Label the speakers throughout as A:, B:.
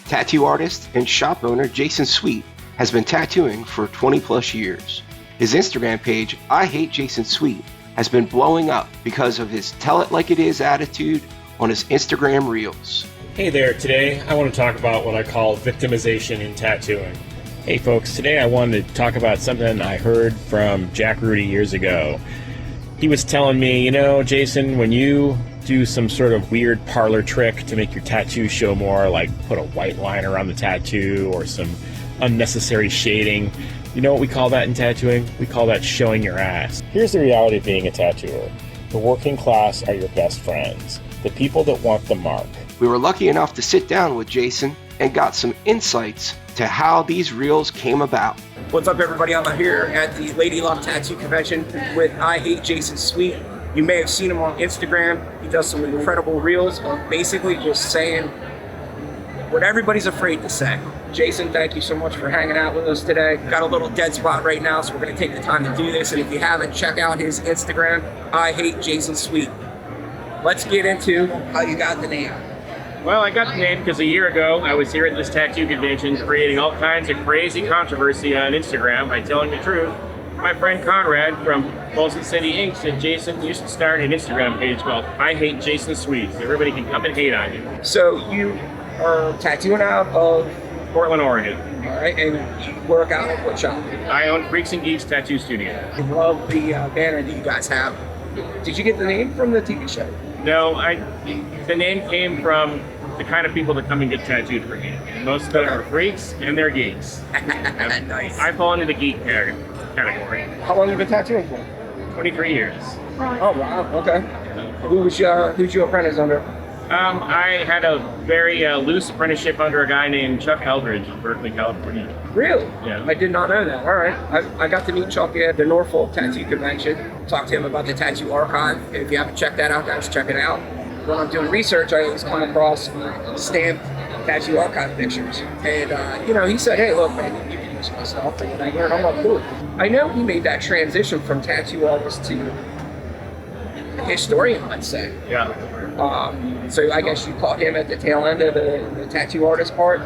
A: Tattoo artist and shop owner Jason Sweet has been tattooing for 20 plus years. His Instagram page, I Hate Jason Sweet, has been blowing up because of his tell it like it is attitude on his Instagram reels.
B: Hey there, today I want to talk about what I call victimization in tattooing. Hey folks, today I wanted to talk about something I heard from Jack Rudy years ago. He was telling me, Jason, when you do some sort of weird parlor trick to make your tattoo show more, like put a white line around the tattoo or some unnecessary shading, you know what we call that in tattooing? We call that showing your ass. Here's the reality of being a tattooer. The working class are your best friends, the people that want the mark.
A: We were lucky enough to sit down with Jason and got some insights to how these reels came about.
C: What's up, everybody? I'm here at the Lady Love Tattoo Convention with I Hate Jason Sweet. You may have seen him on Instagram. He does some incredible reels of basically just saying what everybody's afraid to say. Jason, thank you so much for hanging out with us today. Got a little dead spot right now, so we're going to take the time to do this. And if you haven't, check out his Instagram, I Hate Jason Sweet. Let's get into how you got the name.
B: Well, I got the name because a year ago I was here at this tattoo convention creating all kinds of crazy controversy on Instagram by telling the truth. My friend Conrad from Folsom City Inc. said, Jason, you should start an Instagram page called I Hate Jason Sweet. Everybody can come and hate on you.
C: So you are tattooing out of
B: Portland, Oregon.
C: All right, and you work out at what shop?
B: I own Freaks and Geeks Tattoo Studio.
C: I love the banner that you guys have. Did you get the name from the TV show?
B: No, the name came from the kind of people that come and get tattooed for me. Most of them are freaks and they're geeks.
C: Nice.
B: I fall into the geek category.
C: How long have you been tattooing for?
B: 23 years.
C: Oh, wow, okay. Who's your apprentice under?
B: I had a very loose apprenticeship under a guy named Chuck Eldridge in Berkeley, California.
C: Really?
B: Yeah.
C: I did not know that. All right. I got to meet Chuck at the Norfolk Tattoo Convention. Talked to him about the Tattoo Archive. If you haven't checked that out, guys, check it out. When I'm doing research, I always come across stamped Tattoo Archive pictures. And, he said, hey, look, man, you can use my stuff. And I learned, I'm like, cool. I know he made that transition from tattoo artist to historian, let's say.
B: Yeah.
C: So I guess you caught him at the tail end of the tattoo artist part?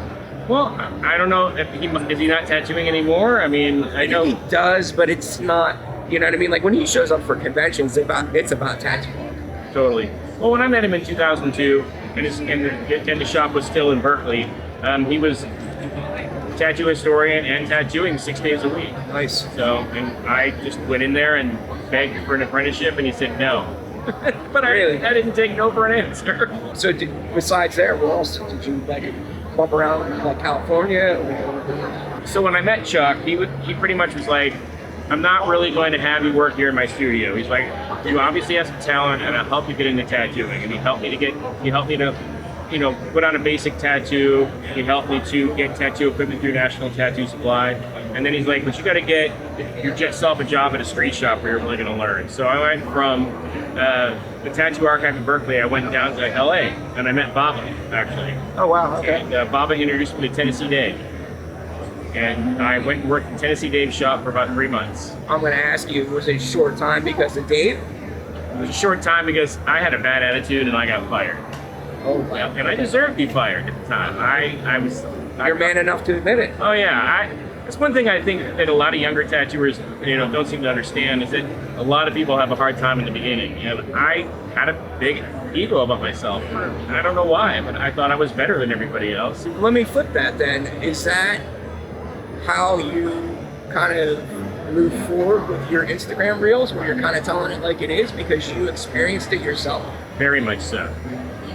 B: Well, I don't know if is he not tattooing anymore? I mean, I know
C: he does, but it's not, you know what I mean? Like when he shows up for conventions, it's about tattoo art.
B: Totally. Well, when I met him in 2002, and the shop was still in Berkeley, he was a tattoo historian and tattooing 6 days a week.
C: Nice.
B: So, and I just went in there and begged for an apprenticeship, and he said no. But really? I didn't take no for an answer.
C: So besides there, where else did you bump around, like California? Or?
B: So when I met Chuck, he pretty much was like, I'm not really going to have you work here in my studio. He's like, you obviously have some talent, and I'll help you get into tattooing. And he helped me to, put on a basic tattoo. He helped me to get tattoo equipment through National Tattoo Supply. And then he's like, but you got to get yourself a job at a street shop where you're really going to learn. So I went from the Tattoo Archive in Berkeley, I went down to LA, and I met Baba, actually.
C: Oh, wow, okay.
B: And Baba introduced me to Tennessee Dave. And I went and worked in Tennessee Dave's shop for about 3 months.
C: I'm going to ask you, was it a short time because of Dave?
B: It was a short time because I had a bad attitude and I got fired.
C: Oh, wow.
B: Yeah, and I deserved to be fired at the time.
C: You're man enough to admit it.
B: Oh, yeah. That's one thing I think that a lot of younger tattooers, don't seem to understand is that a lot of people have a hard time in the beginning. I had a big ego about myself. And I don't know why, but I thought I was better than everybody else.
C: Let me flip that then. Is that how you kind of move forward with your Instagram reels, where you're kind of telling it like it is because you experienced it yourself?
B: Very much so.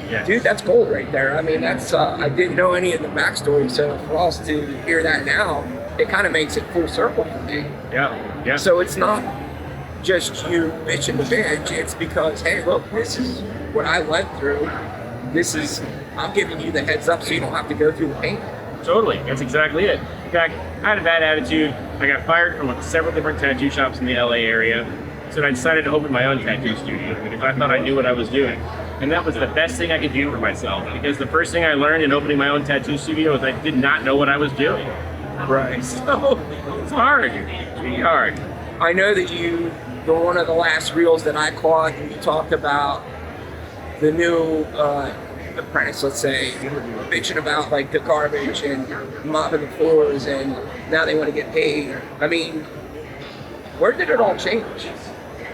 B: Yeah.
C: Dude, that's gold right there. I mean, that's I didn't know any of the backstory, so for us to hear that now, it kind of makes it full circle for me.
B: Yeah.
C: So it's not just you bitch and bitch, it's because, hey, look, this is what I went through. I'm giving you the heads up so you don't have to go through the pain.
B: Totally, that's exactly it. In fact, I had a bad attitude. I got fired from several different tattoo shops in the LA area. So I decided to open my own tattoo studio because I thought I knew what I was doing. And that was the best thing I could do for myself, because the first thing I learned in opening my own tattoo studio was I did not know what I was doing.
C: Right.
B: So it's hard. It's really hard.
C: I know that one of the last reels that I caught, you talked about the new apprentice, let's say, bitching about like the garbage and mopping the floors, and now they want to get paid. I mean, where did it all change?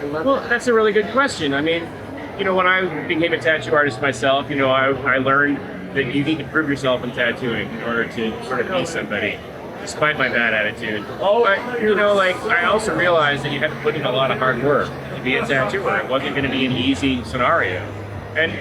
B: Well, that's a really good question. I mean, when I became a tattoo artist myself, I learned that you need to prove yourself in tattooing in order to sort of be somebody, despite my bad attitude. But, I also realized that you had to put in a lot of hard work to be a tattooer. It wasn't going to be an easy scenario. And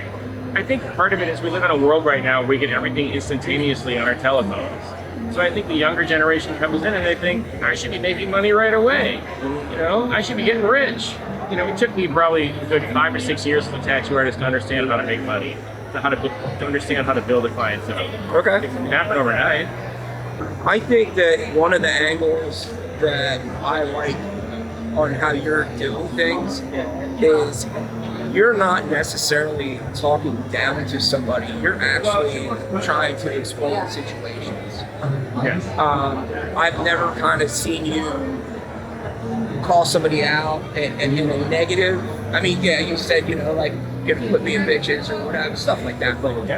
B: I think part of it is we live in a world right now where we get everything instantaneously on our telephones. So I think the younger generation comes in and they think, I should be making money right away. I should be getting rich. It took me probably a good 5 or 6 years as a tattoo artist to understand how to make money, to understand how to build a clientele.
C: Okay.
B: It didn't happen overnight.
C: I think that one of the angles that I like on how you're doing things is you're not necessarily talking down to somebody. You're actually trying to explain situations.
B: Yes.
C: I've never kind of seen you call somebody out and in a negative. I mean, yeah, you said, like, put me in bitches or whatever, stuff like that. But,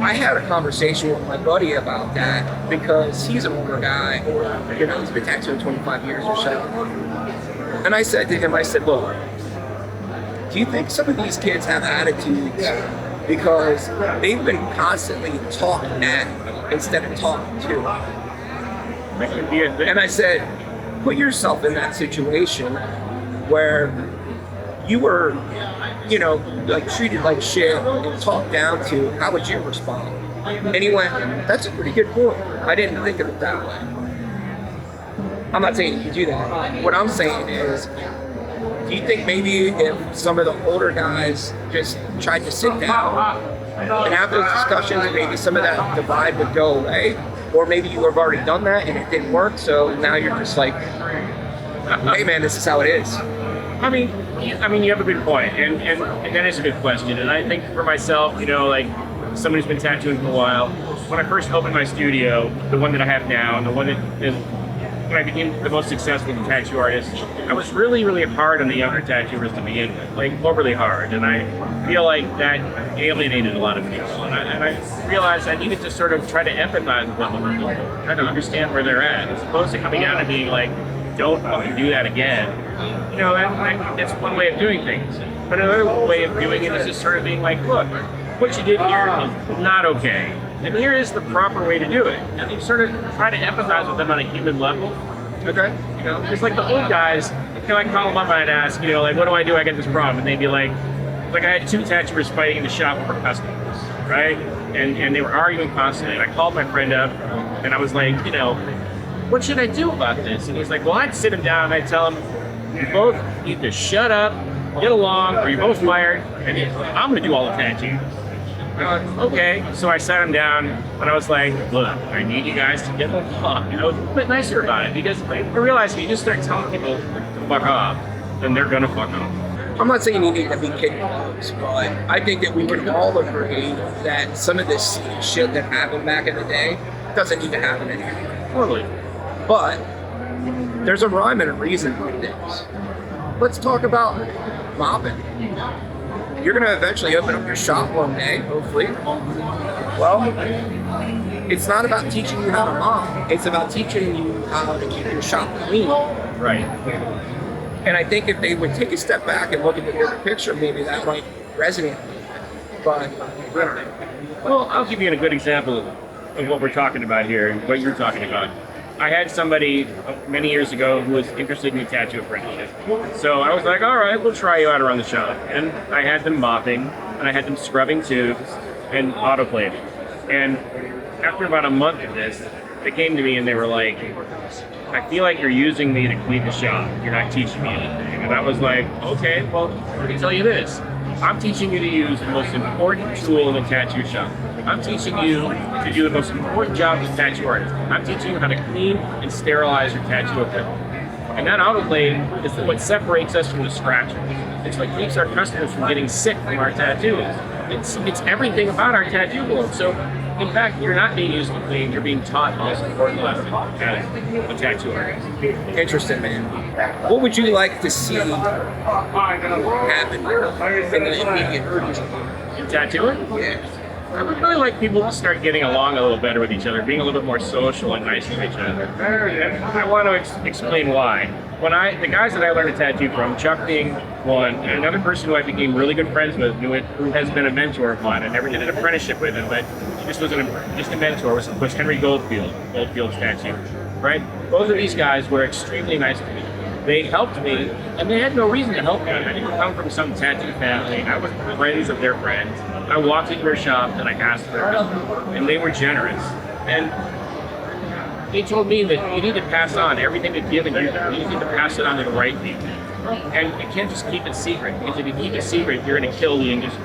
C: I had a conversation with my buddy about that because he's an older guy, he's been tattooing 25 years or so. And I said to him, look, do you think some of these kids have attitudes because they've been constantly talking at instead of talking to? And I said, put yourself in that situation where you were, like treated like shit and talked down to. How would you respond? And he went, that's a pretty good point. I didn't think of it that way. I'm not saying you do that. What I'm saying is, do you think maybe if some of the older guys just tried to sit down and have those discussions, maybe some of that divide would go away? Or maybe you have already done that and it didn't work, so now you're just like, hey man, this is how it is.
B: I mean, you have a good point, and that is a good question. And I think for myself, like someone who's been tattooing for a while, when I first opened my studio, the one that I have now, and the one that when I became the most successful tattoo artist, I was really, really hard on the younger tattooers to begin with, like overly hard. And I feel like that alienated a lot of people. And I realized I needed to sort of try to empathize with them a little bit, try to understand where they're at, as opposed to coming out and being like, don't fucking do that again. That's one way of doing things. But another way of doing it is just sort of being like, look, what you did here is not okay. And here is the proper way to do it. And you sort of try to empathize with them on a human level. Okay? It's like the old guys, I call them up and I'd ask, like, what do? I get this problem. And they'd be like I had 2 tattooers fighting in the shop for customers, right? And they were arguing constantly. And I called my friend up and I was like, what should I do about this? And he's like, well, I'd sit him down and I'd tell him, you both need to shut up, get along, or you're both fired, and I'm going to do all the tattooing. Okay, so I sat him down and I was like, look, I need you guys to get along. I was a bit nicer about it because I realized if you just start telling people to fuck off, then they're going to fuck off.
C: I'm not saying you need to be kidding folks, but I think that we can all agree that some of this shit that happened back in the day doesn't need to happen anymore.
B: Totally.
C: But there's a rhyme and a reason for this. Let's talk about mopping. You're going to eventually open up your shop one day, hopefully. Well, it's not about teaching you how to mop. It's about teaching you how to keep your shop clean.
B: Right.
C: And I think if they would take a step back and look at the bigger picture, maybe that might resonate. But,
B: well, I'll give you a good example of what we're talking about here, and what you're talking about. I had somebody many years ago who was interested in a tattoo apprenticeship. So I was like, all right, we'll try you out around the shop. And I had them mopping, and I had them scrubbing tubes and autoclaving. And after about a month of this, they came to me and they were like, I feel like you're using me to clean the shop. You're not teaching me anything. And I was like, okay, well, let me tell you this. I'm teaching you to use the most important tool in a tattoo shop. I'm teaching you to do the most important job as a tattoo artist. I'm teaching you how to clean and sterilize your tattoo equipment. And that autoclave is what separates us from the scratches. It's what keeps our customers from getting sick from our tattoos. It's everything about our tattoo world. So, in fact, you're not being used to clean, you're being taught the most important lesson as a tattoo artist.
C: Interesting, man. What would you like to see happen in the immediate future?
B: tattooing?
C: Yeah.
B: I would really like people to start getting along a little better with each other, being a little bit more social and nice to each other. And I want to explain why. The guys that I learned to tattoo from, Chuck being one, and another person who I became really good friends with, who has been a mentor of mine. I never did an apprenticeship with him, but he just was just a mentor, was Henry Goldfield's tattoo, right? Both of these guys were extremely nice to me. They helped me, and they had no reason to help me. I didn't come from some tattoo family. I was friends of their friends. I walked into their shop and I asked for their help, and they were generous. And they told me that you need to pass on everything they've given you. You need to pass it on to the right people. And you can't just keep it secret, because if you keep it secret, you're going to kill the industry.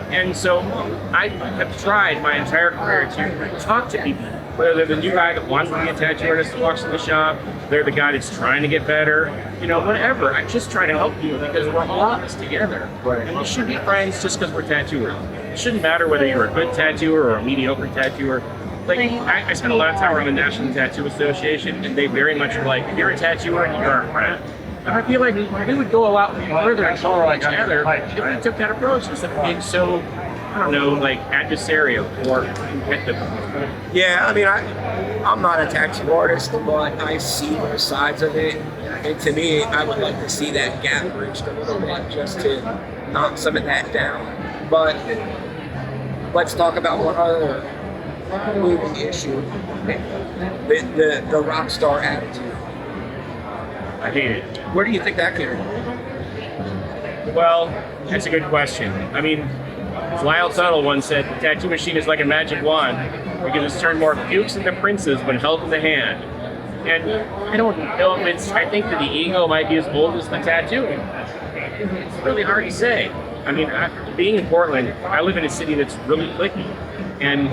B: And so I have tried my entire career to talk to people, whether they're the new guy that wants to be a tattoo artist that walks in the shop, they're the guy that's trying to get better, whatever. I just try to help you because we're all in this together. And we should be friends just because we're tattooers. It shouldn't matter whether you're a good tattooer or a mediocre tattooer. Like, I spent a lot of time around the National Tattoo Association, and they very much are like, if you're a tattooer, you're our friend. And I feel like we would go a lot further and follow each other if we took that approach instead of being so, like adversarial or competitive.
C: Yeah, I mean, I'm not a tattoo artist, but I see both sides of it. And to me, I would like to see that gap bridged a little bit just to knock some of that down. But let's talk about one other movie issue, the rock star attitude.
B: I hate it.
C: Where do you think that came from?
B: Well, that's a good question. I mean, Lyle Tuttle once said, the tattoo machine is like a magic wand because it's turned more pukes into princes when held in the hand. And I don't know if I think that the ego might be as old as the tattooing. It's really hard to say. I mean, being in Portland, I live in a city that's really cliquey. And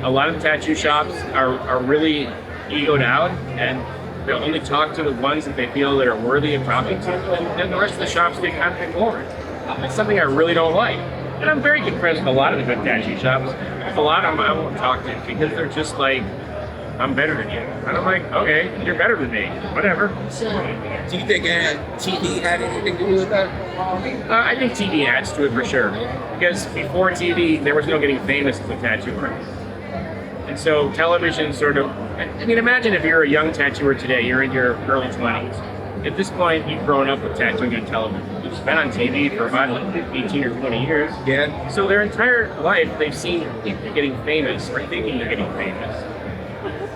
B: a lot of the tattoo shops are really egoed out, and they'll only talk to the ones that they feel that are worthy of talking to, and the rest of the shops get kind of ignored. It's something I really don't like. And I'm very good friends with a lot of the good tattoo shops. A lot of them I won't talk to because they're just like, I'm better than you. And I'm like, okay, you're better than me. Whatever.
C: Do you think TV had anything to do with that?
B: I think TV adds to it for sure. Because before TV, there was no getting famous as a tattoo artist. And so television sort of, I mean, imagine if you're a young tattooer today, you're in your early 20s. At this point, you've grown up with tattooing on television. You've been on TV for about 18 or 20 years.
C: Yeah.
B: So their entire life, they've seen people getting famous or thinking they're getting famous.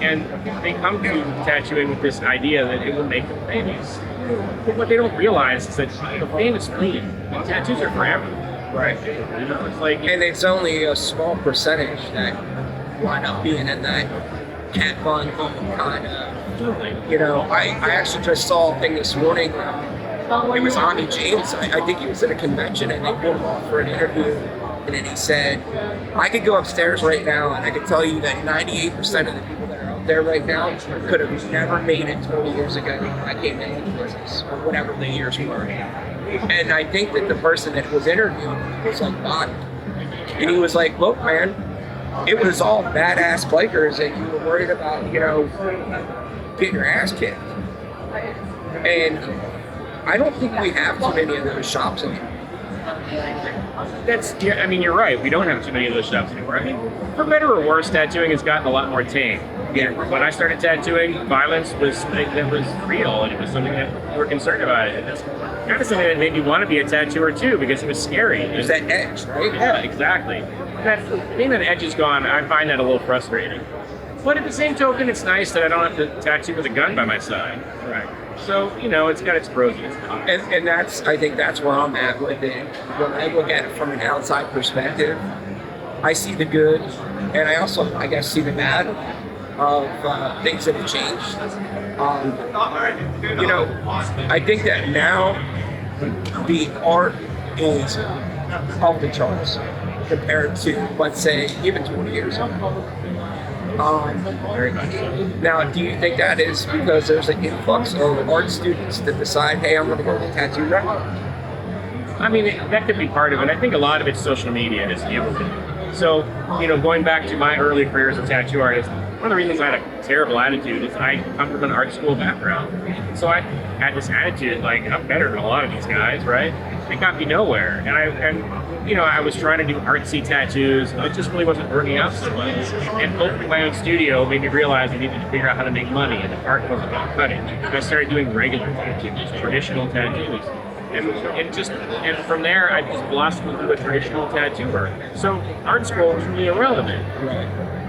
B: And they come to tattooing with this idea that it will make them famous. But what they don't realize is that the fame is fleeting, and tattoos are forever.
C: Right.
B: It's like,
C: and it's only a small percentage that wind up being in that Cat Von D kind of. I actually just saw a thing this morning. It was Ami James. I think he was at a convention and they pulled him off for an interview. And then he said, I could go upstairs right now and I could tell you that 98% of the people that are out there right now could have never made it 20 years ago when I came into the business, or whatever the years were. And I think that the person that was interviewed was like, God. And he was like, look, man, it was all badass bikers and you were worried about, getting your ass kicked. And I don't think we have too many of those shops anymore.
B: You're right. We don't have too many of those shops anymore. I mean, for better or worse, tattooing has gotten a lot more tame. When I started tattooing, violence was real, and it was something that we were concerned about. And that's kind of something that made me want to be a tattooer too, because it was scary.
C: It was that edge, right?
B: Yeah, exactly. Being that edge is gone, I find that a little frustrating. But at the same token, it's nice that I don't have to tattoo with a gun by my side. Right. So, it's got its pros and its cons.
C: And I think that's where I'm at with it. When I look at it from an outside perspective, I see the good, and I also, I guess, see the bad of things that have changed. I think that now the art is off the charts compared to, let's say, even 20 years ago. Very much. Now, do you think that is because there's an influx of art students that decide, hey, I'm going to go to the tattoo rep?
B: I mean, that could be part of it. I think a lot of it's social media has fueled it. So, going back to my early career as a tattoo artist, one of the reasons I had a terrible attitude is I come from an art school background. So I had this attitude, like, I'm better than a lot of these guys, right? It got me nowhere. And I was trying to do artsy tattoos, and it just really wasn't working out so much. And opening my own studio made me realize I needed to figure out how to make money, and the art wasn't going to cut it. I started doing regular tattoos, traditional tattoos. And from there, I just blossomed into a traditional tattooer. So art school was really irrelevant.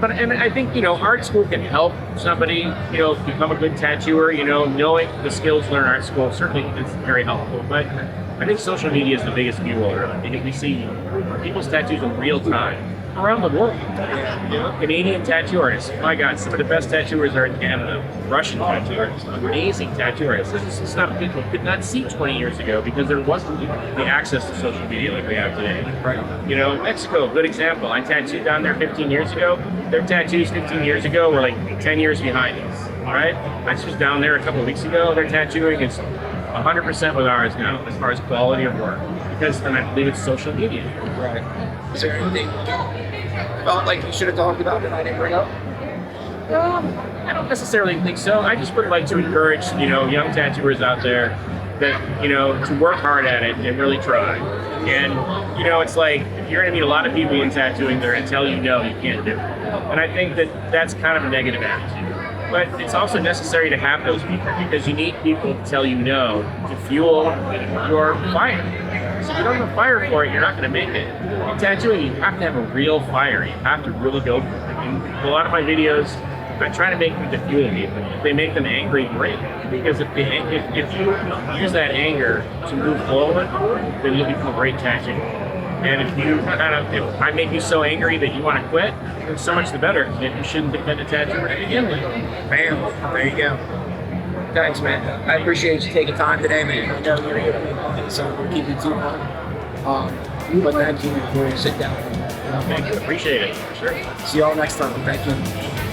B: But I think art school can help somebody become a good tattooer. Knowing the skills learned in art school certainly is very helpful. But I think social media is the biggest fueler because we see people's tattoos in real time around the world. Canadian tattoo artists, my God, some of the best tattooers are in Canada. Russian tattoo artists, amazing tattoo artists. This is stuff people could not see 20 years ago because there wasn't the access to social media like we have today. Mexico, good example. I tattooed down there 15 years ago. Their tattoos 15 years ago were like 10 years behind us. All right, I was just down there a couple of weeks ago. Their tattooing is 100% with ours now as far as quality of work because, and I believe it's social media.
C: Right. Is there anything you felt like you should have talked about that I didn't bring up?
B: I don't necessarily think so. I just would like to encourage, young tattooers out there that, to work hard at it and really try. And, it's like you're going to meet a lot of people in tattooing that are going to tell you no, you can't do it. And I think that that's kind of a negative attitude. But it's also necessary to have those people because you need people to tell you no to fuel your fire. So if you don't have a fire for it, you're not going to make it. In tattooing, you have to have a real fire. You have to really go for it. And a lot of my videos, I try to make them to fuel me. If they make them angry, great. Because if you use that anger to move forward, then you'll become a great tattooer. And if I make you so angry that you want to quit, then so much the better. Then you shouldn't have been a tattooer to begin with.
C: Bam, there you go. Thanks, man. I appreciate you taking time today, man. I know you're here, so we'll keep you too long. But thank you for sit down.
B: Thank you. Appreciate it. Sure.
C: See you all next time. Thank you.